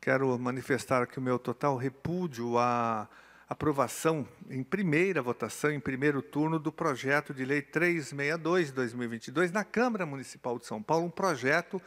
Quero manifestar aqui o meu total repúdio à aprovação em primeira votação, em primeiro turno, do projeto de lei 362 de 2022 na Câmara Municipal de São Paulo, um projeto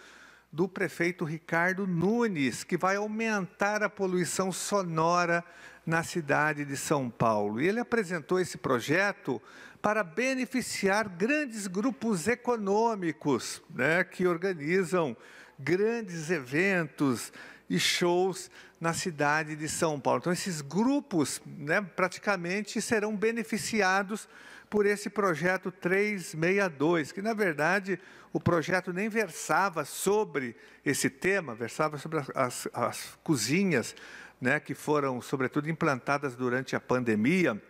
do prefeito Ricardo Nunes, que vai aumentar a poluição sonora na cidade de São Paulo. E ele apresentou esse projeto para beneficiar grandes grupos econômicos, né, que organizam grandes eventos e shows na cidade de São Paulo. Então, esses grupos, né, praticamente serão beneficiados por esse projeto 362, que, na verdade, o projeto nem versava sobre esse tema, versava sobre as cozinhas, né, que foram, sobretudo, implantadas durante a pandemia,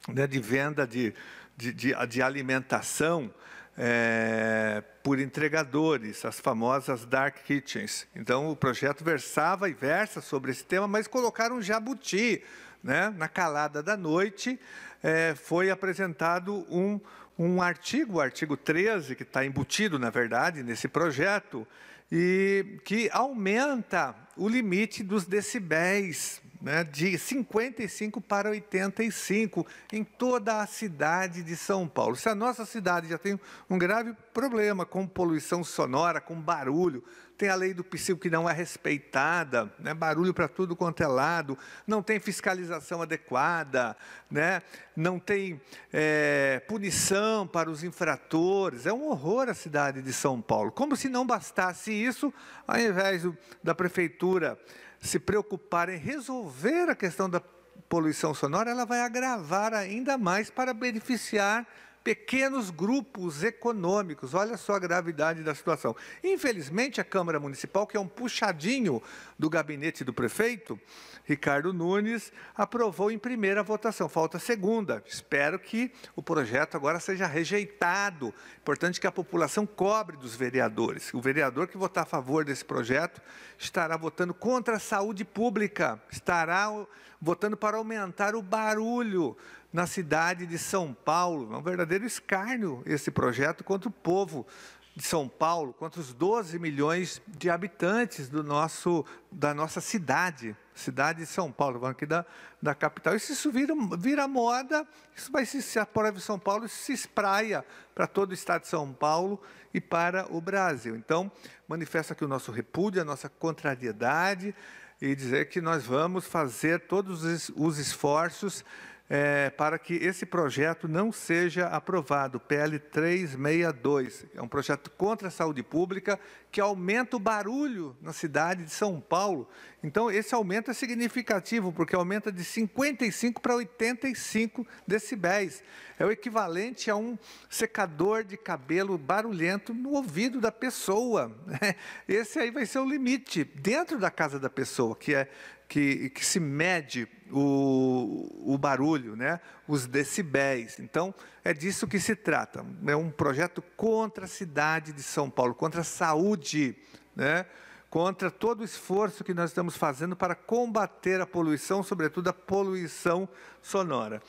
né, de venda de alimentação, por entregadores, as famosas dark kitchens. Então, o projeto versava e versa sobre esse tema, mas colocaram um jabuti, né? Na calada da noite, foi apresentado um artigo, o artigo 13, que está embutido, na verdade, nesse projeto, e que aumenta o limite dos decibéis, né, de 55 para 85 em toda a cidade de São Paulo. Se a nossa cidade já tem um grave problema com poluição sonora, com barulho, tem a lei do PSIL que não é respeitada, né, barulho para tudo quanto é lado, não tem fiscalização adequada, né, não tem punição para os infratores, é um horror a cidade de São Paulo. Como se não bastasse isso, ao invés da prefeitura se preocupar em resolver a questão da poluição sonora, ela vai agravar ainda mais para beneficiar pequenos grupos econômicos. Olha só a gravidade da situação. Infelizmente, a Câmara Municipal, que é um puxadinho do gabinete do prefeito, Ricardo Nunes, aprovou em primeira votação. Falta a segunda. Espero que o projeto agora seja rejeitado. Importante que a população cobre dos vereadores. O vereador que votar a favor desse projeto estará votando contra a saúde pública, estará votando para aumentar o barulho na cidade de São Paulo. É um verdadeiro escárnio esse projeto contra o povo de São Paulo, contra os 12 milhões de habitantes da nossa cidade de São Paulo, vamos aqui da capital. E se isso vira moda, isso vai se aprova em São Paulo, isso se espraia para todo o estado de São Paulo e para o Brasil. Então, manifesta aqui o nosso repúdio, a nossa contrariedade, e dizer que nós vamos fazer todos os esforços para que esse projeto não seja aprovado, PL 362. É um projeto contra a saúde pública que aumenta o barulho na cidade de São Paulo. Então, esse aumento é significativo, porque aumenta de 55 para 85 decibéis. É o equivalente a um secador de cabelo barulhento no ouvido da pessoa. Esse aí vai ser o limite dentro da casa da pessoa, que se mede o barulho, né? Os decibéis. Então, é disso que se trata. É um projeto contra a cidade de São Paulo, contra a saúde, né? Contra todo o esforço que nós estamos fazendo para combater a poluição, sobretudo a poluição sonora.